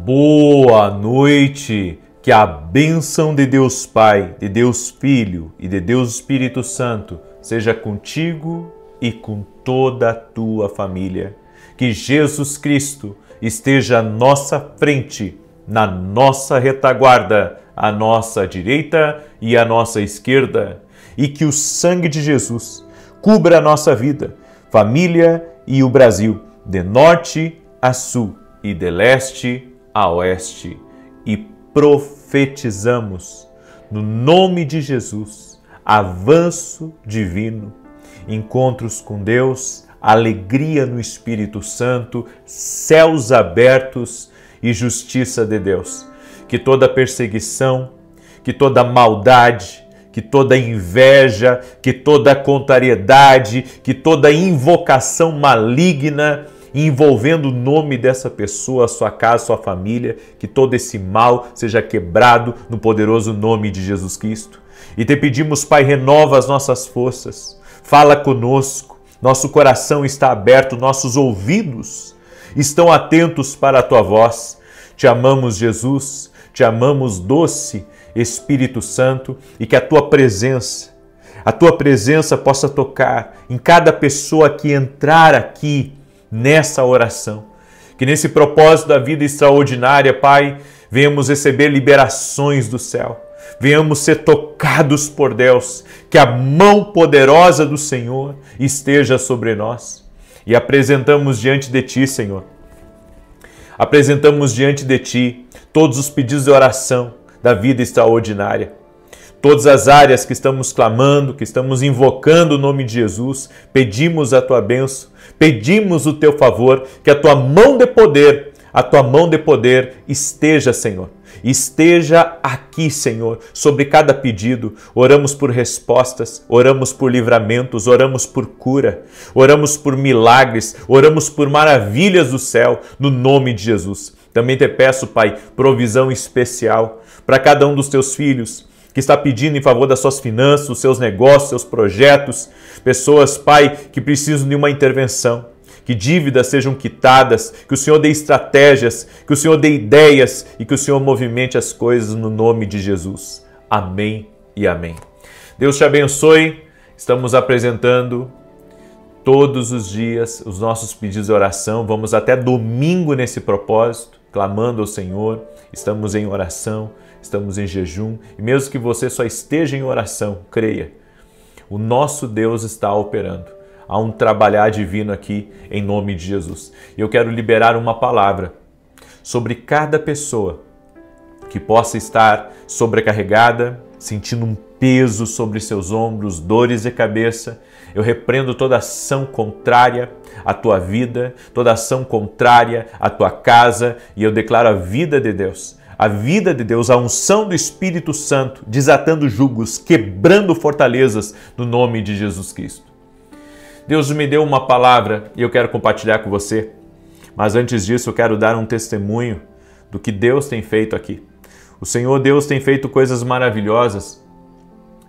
Boa noite, que a bênção de Deus Pai, de Deus Filho e de Deus Espírito Santo seja contigo e com toda a tua família. Que Jesus Cristo esteja à nossa frente, na nossa retaguarda, à nossa direita e à nossa esquerda, e que o sangue de Jesus cubra a nossa vida, família e o Brasil, de norte a sul e de leste a oeste, e profetizamos no nome de Jesus avanço divino, encontros com Deus, alegria no Espírito Santo, céus abertos e justiça de Deus. Que toda perseguição, que toda maldade, que toda inveja, que toda contrariedade, que toda invocação maligna envolvendo o nome dessa pessoa, a sua casa, a sua família, que todo esse mal seja quebrado no poderoso nome de Jesus Cristo. E te pedimos, Pai, renova as nossas forças, fala conosco, nosso coração está aberto, nossos ouvidos estão atentos para a tua voz. Te amamos, Jesus, te amamos, doce Espírito Santo, e que a tua presença possa tocar em cada pessoa que entrar aqui nessa oração. Que nesse propósito da vida extraordinária, Pai, venhamos receber liberações do céu, venhamos ser tocados por Deus, que a mão poderosa do Senhor esteja sobre nós. E apresentamos diante de Ti, Senhor, apresentamos diante de Ti todos os pedidos de oração da vida extraordinária. Todas as áreas que estamos clamando, que estamos invocando o nome de Jesus, pedimos a tua bênção, pedimos o teu favor, que a tua mão de poder esteja, Senhor. Esteja aqui, Senhor, sobre cada pedido. Oramos por respostas, oramos por livramentos, oramos por cura, oramos por milagres, oramos por maravilhas do céu, no nome de Jesus. Também te peço, Pai, provisão especial para cada um dos teus filhos que está pedindo em favor das suas finanças, dos seus negócios, seus projetos, pessoas, Pai, que precisam de uma intervenção, que dívidas sejam quitadas, que o Senhor dê estratégias, que o Senhor dê ideias e que o Senhor movimente as coisas no nome de Jesus. Amém e amém. Deus te abençoe. Estamos apresentando todos os dias os nossos pedidos de oração. Vamos até domingo nesse propósito, clamando ao Senhor. Estamos em oração, estamos em jejum, e mesmo que você só esteja em oração, creia, o nosso Deus está operando. Há um trabalhar divino aqui em nome de Jesus. E eu quero liberar uma palavra sobre cada pessoa que possa estar sobrecarregada, sentindo um peso sobre seus ombros, dores de cabeça. Eu repreendo toda ação contrária à tua vida, toda ação contrária à tua casa, e eu declaro a vida de Deus. A vida de Deus, a unção do Espírito Santo, desatando jugos, quebrando fortalezas no nome de Jesus Cristo. Deus me deu uma palavra e eu quero compartilhar com você. Mas antes disso eu quero dar um testemunho do que Deus tem feito aqui. O Senhor Deus tem feito coisas maravilhosas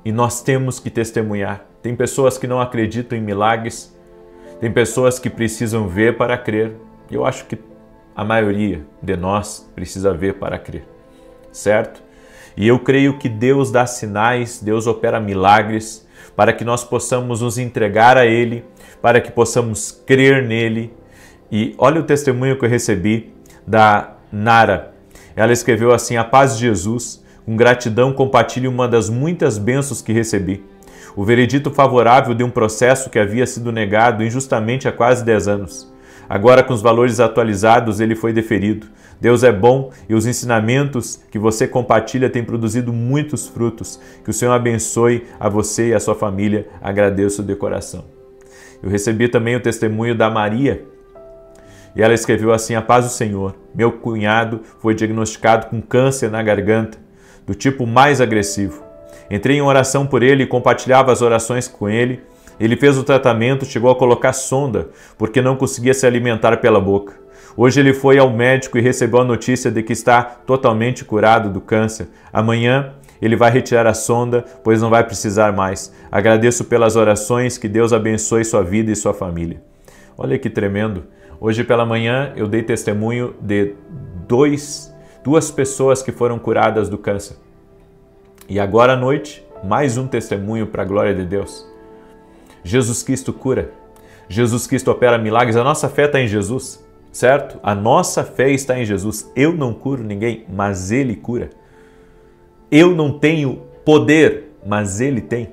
e nós temos que testemunhar. Tem pessoas que não acreditam em milagres, tem pessoas que precisam ver para crer. E eu acho que a maioria de nós precisa ver para crer, certo? E eu creio que Deus dá sinais, Deus opera milagres para que nós possamos nos entregar a Ele, para que possamos crer nele. E olha o testemunho que eu recebi da Nara. Ela escreveu assim: a paz de Jesus, com gratidão compartilho uma das muitas bênçãos que recebi. O veredito favorável de um processo que havia sido negado injustamente há quase 10 anos. Agora, com os valores atualizados, ele foi deferido. Deus é bom e os ensinamentos que você compartilha têm produzido muitos frutos. Que o Senhor abençoe a você e a sua família. Agradeço de coração. Eu recebi também o testemunho da Maria. E ela escreveu assim: a paz do Senhor. Meu cunhado foi diagnosticado com câncer na garganta, do tipo mais agressivo. Entrei em oração por ele e compartilhava as orações com ele. Ele fez o tratamento, chegou a colocar sonda, porque não conseguia se alimentar pela boca. Hoje ele foi ao médico e recebeu a notícia de que está totalmente curado do câncer. Amanhã ele vai retirar a sonda, pois não vai precisar mais. Agradeço pelas orações, que Deus abençoe sua vida e sua família. Olha que tremendo. Hoje pela manhã eu dei testemunho de duas pessoas que foram curadas do câncer. E agora à noite, mais um testemunho para a glória de Deus. Jesus Cristo cura. Jesus Cristo opera milagres. A nossa fé está em Jesus, certo? A nossa fé está em Jesus. Eu não curo ninguém, mas Ele cura. Eu não tenho poder, mas Ele tem.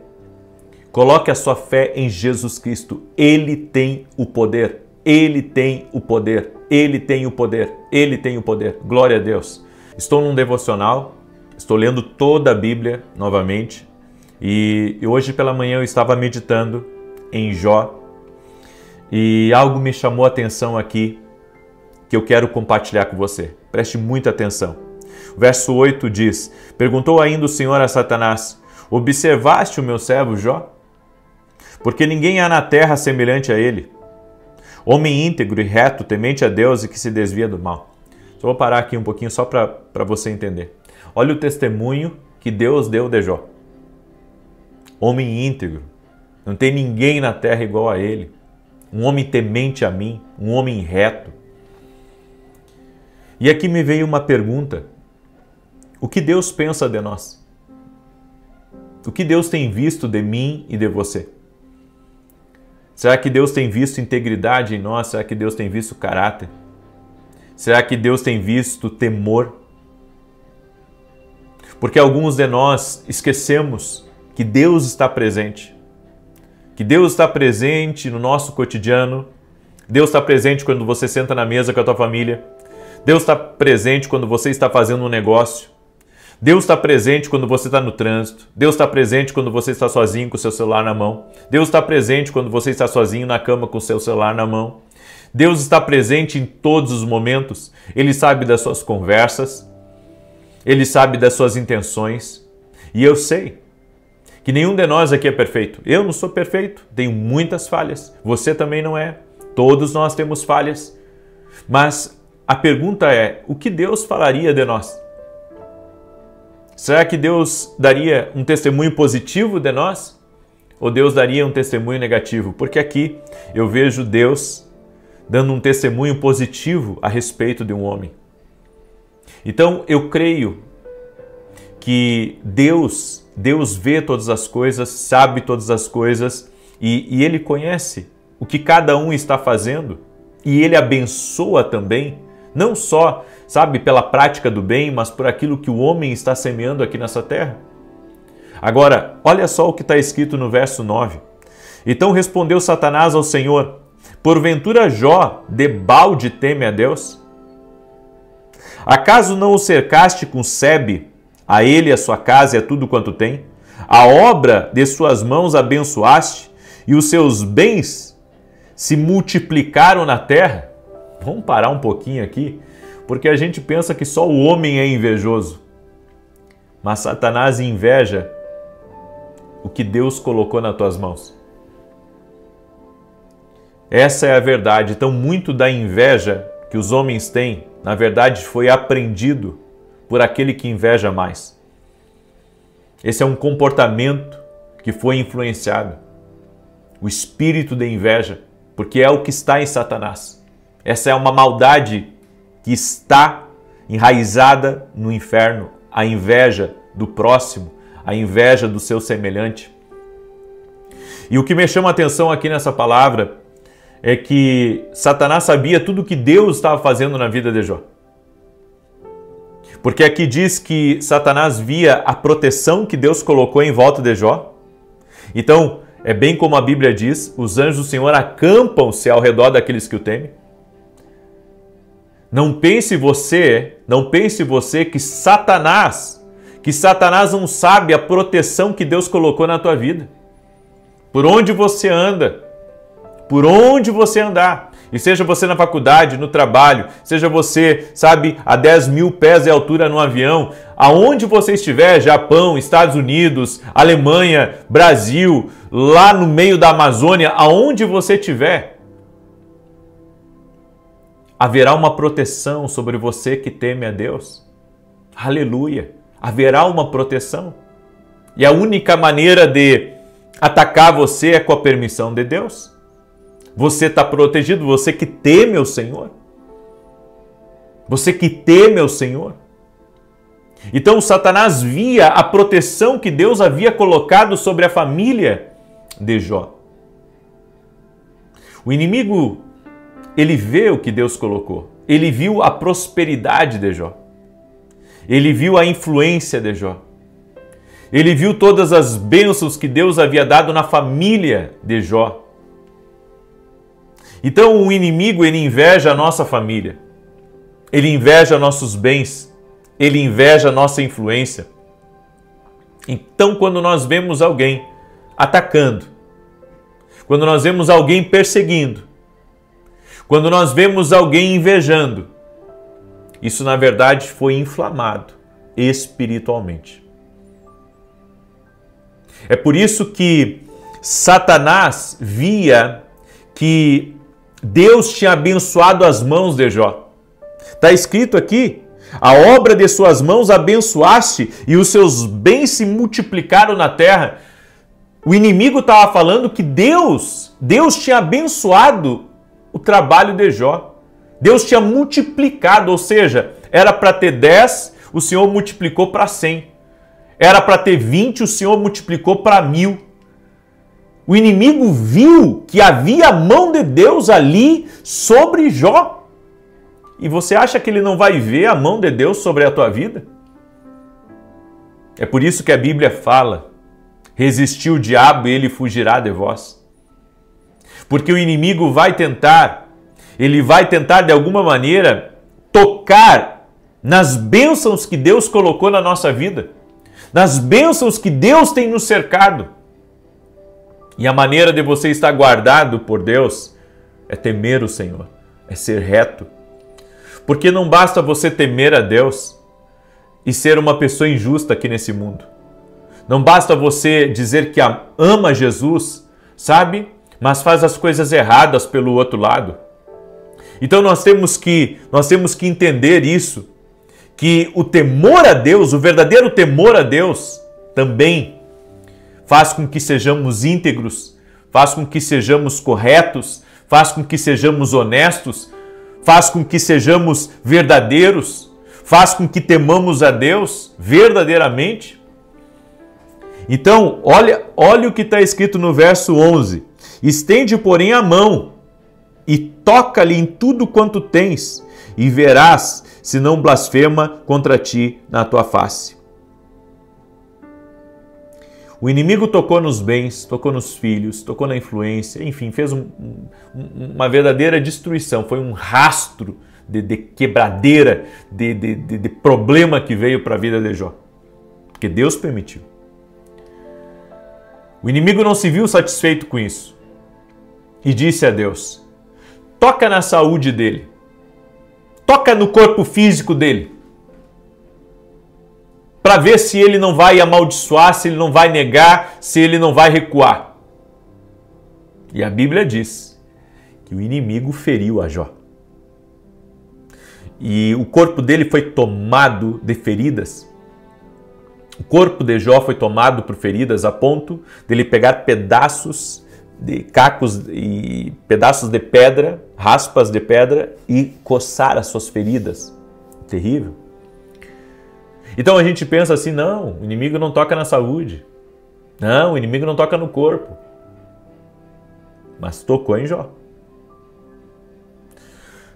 Coloque a sua fé em Jesus Cristo. Ele tem o poder. Ele tem o poder. Ele tem o poder. Ele tem o poder. Glória a Deus. Estou num devocional. Estou lendo toda a Bíblia novamente. E hoje pela manhã eu estava meditando em Jó. E algo me chamou a atenção aqui que eu quero compartilhar com você. Preste muita atenção. O verso 8 diz: Perguntou ainda o Senhor a Satanás: Observaste o meu servo Jó? Porque ninguém há na terra semelhante a ele, homem íntegro e reto, temente a Deus e que se desvia do mal. Só vou parar aqui um pouquinho só para você entender. Olha o testemunho que Deus deu de Jó. Homem íntegro, não tem ninguém na terra igual a ele. Um homem temente a mim, um homem reto. E aqui me veio uma pergunta. O que Deus pensa de nós? O que Deus tem visto de mim e de você? Será que Deus tem visto integridade em nós? Será que Deus tem visto caráter? Será que Deus tem visto temor? Porque alguns de nós esquecemos que Deus está presente. Que Deus está presente no nosso cotidiano. Deus está presente quando você senta na mesa com a tua família. Deus está presente quando você está fazendo um negócio. Deus está presente quando você está no trânsito. Deus está presente quando você está sozinho com o seu celular na mão. Deus está presente quando você está sozinho na cama com o seu celular na mão. Deus está presente em todos os momentos. Ele sabe das suas conversas. Ele sabe das suas intenções. E eu sei que nenhum de nós aqui é perfeito. Eu não sou perfeito. Tenho muitas falhas. Você também não é. Todos nós temos falhas. Mas a pergunta é, o que Deus falaria de nós? Será que Deus daria um testemunho positivo de nós? Ou Deus daria um testemunho negativo? Porque aqui eu vejo Deus dando um testemunho positivo a respeito de um homem. Então eu creio que Deus vê todas as coisas, sabe todas as coisas e Ele conhece o que cada um está fazendo e Ele abençoa também. Não só, sabe, pela prática do bem, mas por aquilo que o homem está semeando aqui nessa terra. Agora, olha só o que está escrito no verso 9. Então respondeu Satanás ao Senhor: Porventura Jó debalde teme a Deus? Acaso não o cercaste com sebe, a ele, a sua casa e a tudo quanto tem? A obra de suas mãos abençoaste, e os seus bens se multiplicaram na terra? Vamos parar um pouquinho aqui, porque a gente pensa que só o homem é invejoso. Mas Satanás inveja o que Deus colocou nas tuas mãos. Essa é a verdade. Então, muito da inveja que os homens têm, na verdade, foi aprendido por aquele que inveja mais. Esse é um comportamento que foi influenciado. O espírito de inveja, porque é o que está em Satanás. Essa é uma maldade que está enraizada no inferno, a inveja do próximo, a inveja do seu semelhante. E o que me chama a atenção aqui nessa palavra é que Satanás sabia tudo o que Deus estava fazendo na vida de Jó. Porque aqui diz que Satanás via a proteção que Deus colocou em volta de Jó. Então, é bem como a Bíblia diz, os anjos do Senhor acampam-se ao redor daqueles que o temem. Não pense você que Satanás não sabe a proteção que Deus colocou na tua vida. Por onde você anda, por onde você andar, e seja você na faculdade, no trabalho, seja você, a 10 mil pés de altura no avião, aonde você estiver, Japão, Estados Unidos, Alemanha, Brasil, lá no meio da Amazônia, aonde você estiver, haverá uma proteção sobre você que teme a Deus. Aleluia! Haverá uma proteção. E a única maneira de atacar você é com a permissão de Deus. Você está protegido, você que teme o Senhor. Você que teme o Senhor. Então Satanás via a proteção que Deus havia colocado sobre a família de Jó. O inimigo, ele vê o que Deus colocou. Ele viu a prosperidade de Jó. Ele viu a influência de Jó. Ele viu todas as bênçãos que Deus havia dado na família de Jó. Então o inimigo, ele inveja a nossa família. Ele inveja nossos bens. Ele inveja a nossa influência. Então quando nós vemos alguém atacando, quando nós vemos alguém perseguindo, quando nós vemos alguém invejando, isso na verdade foi inflamado espiritualmente. É por isso que Satanás via que Deus tinha abençoado as mãos de Jó. Está escrito aqui: a obra de suas mãos abençoaste e os seus bens se multiplicaram na terra. O inimigo estava falando que Deus tinha abençoado o trabalho de Jó. Deus tinha multiplicado, ou seja, era para ter 10, o Senhor multiplicou para 100. Era para ter 20, o Senhor multiplicou para 1000. O inimigo viu que havia a mão de Deus ali sobre Jó. E você acha que ele não vai ver a mão de Deus sobre a tua vida? É por isso que a Bíblia fala: resistiu o diabo e ele fugirá de vós. Porque o inimigo vai tentar de alguma maneira tocar nas bênçãos que Deus colocou na nossa vida, nas bênçãos que Deus tem nos cercado. E a maneira de você estar guardado por Deus é temer o Senhor, é ser reto. Porque não basta você temer a Deus e ser uma pessoa injusta aqui nesse mundo. Não basta você dizer que ama Jesus, sabe? Mas faz as coisas erradas pelo outro lado. Então nós temos que entender isso, que o temor a Deus, o verdadeiro temor a Deus, também faz com que sejamos íntegros, faz com que sejamos corretos, faz com que sejamos honestos, faz com que sejamos verdadeiros, faz com que temamos a Deus verdadeiramente. Então, olha o que está escrito no verso 11. Estende, porém, a mão e toca-lhe em tudo quanto tens, e verás se não blasfema contra ti na tua face. O inimigo tocou nos bens, tocou nos filhos, tocou na influência, enfim, fez uma verdadeira destruição. Foi um rastro de quebradeira, de problema que veio para a vida de Jó. Porque Deus permitiu. O inimigo não se viu satisfeito com isso e disse a Deus: toca na saúde dele, toca no corpo físico dele, para ver se ele não vai amaldiçoar, se ele não vai negar, se ele não vai recuar. E a Bíblia diz que o inimigo feriu a Jó. E o corpo dele foi tomado de feridas. O corpo de Jó foi tomado por feridas a ponto de ele pegar pedaços de cacos e pedaços de pedra, raspas de pedra, e coçar as suas feridas. Terrível. Então a gente pensa assim: não, o inimigo não toca na saúde. Não, o inimigo não toca no corpo. Mas tocou em Jó.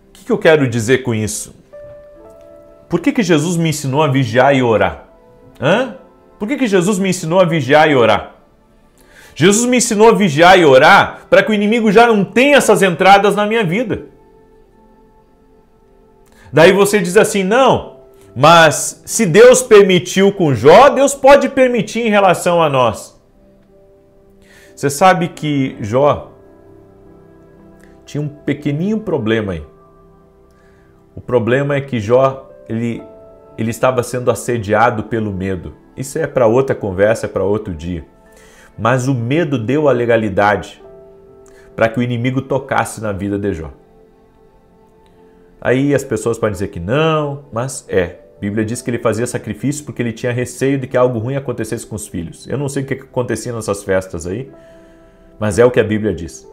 O que eu quero dizer com isso? Por que Jesus me ensinou a vigiar e orar? Por que Jesus me ensinou a vigiar e orar? Jesus me ensinou a vigiar e orar para que o inimigo já não tenha essas entradas na minha vida. Daí você diz assim: não, mas se Deus permitiu com Jó, Deus pode permitir em relação a nós. Você sabe que Jó tinha um pequenininho problema aí. O problema é que Jó, ele estava sendo assediado pelo medo. Isso é para outra conversa, é para outro dia. Mas o medo deu a legalidade para que o inimigo tocasse na vida de Jó. Aí as pessoas podem dizer que não, mas a Bíblia diz que ele fazia sacrifício porque ele tinha receio de que algo ruim acontecesse com os filhos. Eu não sei o que acontecia nessas festas aí, mas é o que a Bíblia diz.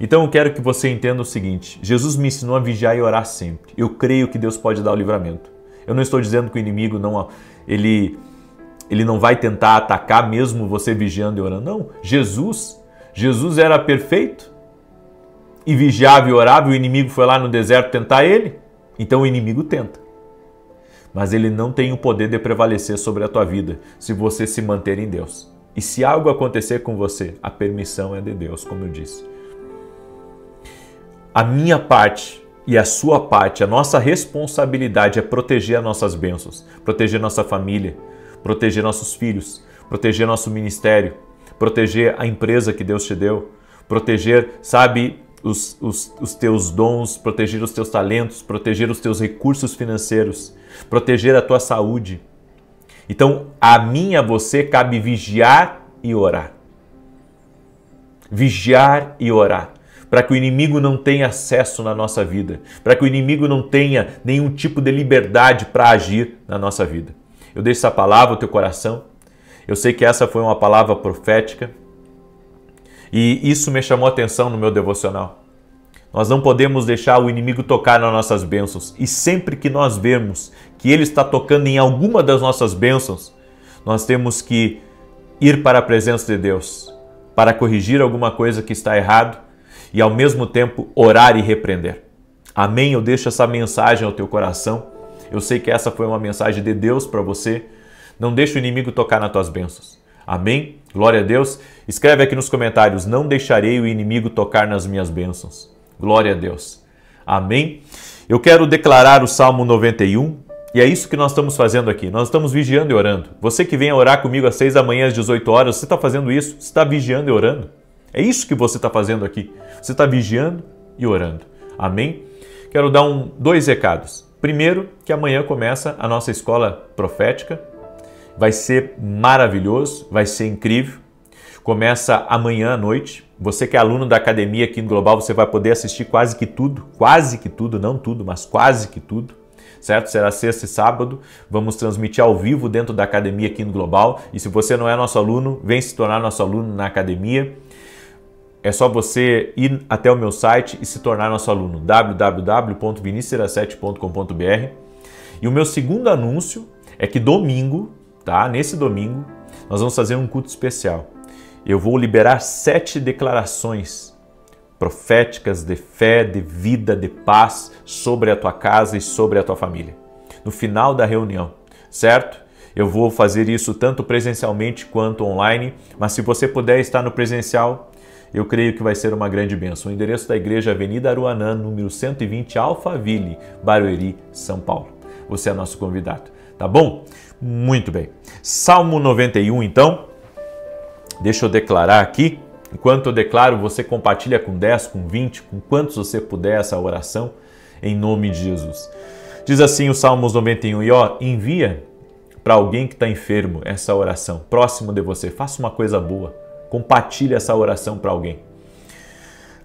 Então eu quero que você entenda o seguinte: Jesus me ensinou a vigiar e orar sempre. Eu creio que Deus pode dar o livramento. Eu não estou dizendo que o inimigo ele não vai tentar atacar mesmo você vigiando e orando. Não, Jesus era perfeito e vigiava e orava, e o inimigo foi lá no deserto tentar ele. Então o inimigo tenta. Mas ele não tem o poder de prevalecer sobre a tua vida se você se manter em Deus. E se algo acontecer com você, a permissão é de Deus, como eu disse. A minha parte e a sua parte, a nossa responsabilidade é proteger as nossas bênçãos, proteger nossa família, proteger nossos filhos, proteger nosso ministério, proteger a empresa que Deus te deu, proteger, sabe, os teus dons, proteger os teus talentos, proteger os teus recursos financeiros, proteger a tua saúde. Então, a mim e a você cabe vigiar e orar. Vigiar e orar. Para que o inimigo não tenha acesso na nossa vida, para que o inimigo não tenha nenhum tipo de liberdade para agir na nossa vida. Eu deixo essa palavra no teu coração. Eu sei que essa foi uma palavra profética e isso me chamou a atenção no meu devocional. Nós não podemos deixar o inimigo tocar nas nossas bênçãos, e sempre que nós vemos que ele está tocando em alguma das nossas bênçãos, nós temos que ir para a presença de Deus para corrigir alguma coisa que está errado e ao mesmo tempo orar e repreender. Amém? Eu deixo essa mensagem ao teu coração. Eu sei que essa foi uma mensagem de Deus para você. Não deixe o inimigo tocar nas tuas bênçãos. Amém? Glória a Deus. Escreve aqui nos comentários: não deixarei o inimigo tocar nas minhas bênçãos. Glória a Deus. Amém? Eu quero declarar o Salmo 91 e é isso que nós estamos fazendo aqui. Nós estamos vigiando e orando. Você que vem orar comigo às 6 da manhã, às 18 horas, você está fazendo isso? Você está vigiando e orando? É isso que você está fazendo aqui. Você está vigiando e orando. Amém? Quero dar dois recados. Primeiro, que amanhã começa a nossa escola profética. Vai ser maravilhoso, vai ser incrível. Começa amanhã à noite. Você que é aluno da academia aqui no Global, você vai poder assistir quase que tudo, não tudo, mas quase que tudo. Certo? Será sexta e sábado. Vamos transmitir ao vivo dentro da academia aqui no Global. E se você não é nosso aluno, vem se tornar nosso aluno na academia. É só você ir até o meu site e se tornar nosso aluno, www.vinicius07.com.br. E o meu segundo anúncio é que domingo, tá? Nesse domingo, nós vamos fazer um culto especial. Eu vou liberar 7 declarações proféticas de fé, de vida, de paz sobre a tua casa e sobre a tua família. No final da reunião, certo? Eu vou fazer isso tanto presencialmente quanto online, mas se você puder estar no presencial, eu creio que vai ser uma grande bênção. O endereço da igreja é Avenida Aruanã, número 120, Alphaville, Barueri, São Paulo. Você é nosso convidado, tá bom? Muito bem. Salmo 91, então. Deixa eu declarar aqui. Enquanto eu declaro, você compartilha com 10, com 20, com quantos você puder essa oração, em nome de Jesus. Diz assim o Salmos 91, e envia para alguém que está enfermo essa oração, próximo de você. Faça uma coisa boa. Compartilhe essa oração para alguém.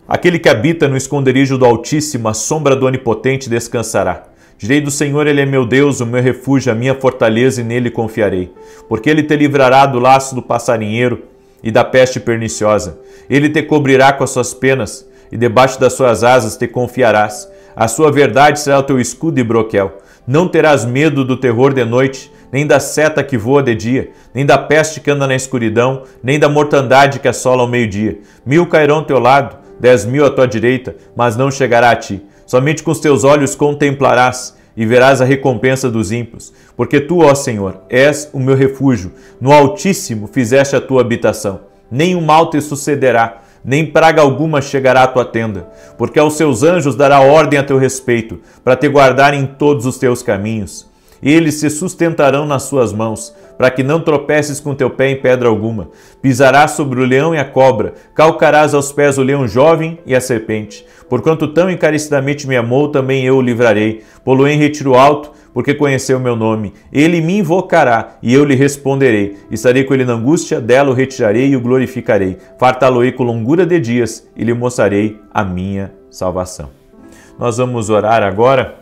Aquele que habita no esconderijo do Altíssimo, a sombra do Onipotente descansará. Direi do Senhor, Ele é meu Deus, o meu refúgio, a minha fortaleza, e nele confiarei. Porque Ele te livrará do laço do passarinheiro e da peste perniciosa. Ele te cobrirá com as suas penas, e debaixo das suas asas te confiarás. A sua verdade será o teu escudo e broquel. Não terás medo do terror de noite, nem da seta que voa de dia, nem da peste que anda na escuridão, nem da mortandade que assola ao meio-dia. 1000 cairão ao teu lado, 10.000 à tua direita, mas não chegará a ti. Somente com os teus olhos contemplarás e verás a recompensa dos ímpios. Porque tu, ó Senhor, és o meu refúgio, no Altíssimo fizeste a tua habitação. Nenhum mal te sucederá, nem praga alguma chegará à tua tenda, porque aos seus anjos dará ordem a teu respeito, para te guardar em todos os teus caminhos. Eles se sustentarão nas suas mãos, para que não tropeces com teu pé em pedra alguma. Pisarás sobre o leão e a cobra, calcarás aos pés o leão jovem e a serpente. Porquanto tão encarecidamente me amou, também eu o livrarei. Pô-lo-ei em retiro alto, porque conheceu o meu nome. Ele me invocará, e eu lhe responderei. Estarei com ele na angústia, dela o retirarei e o glorificarei. Fartá-lo-ei com longura de dias, e lhe mostrarei a minha salvação. Nós vamos orar agora.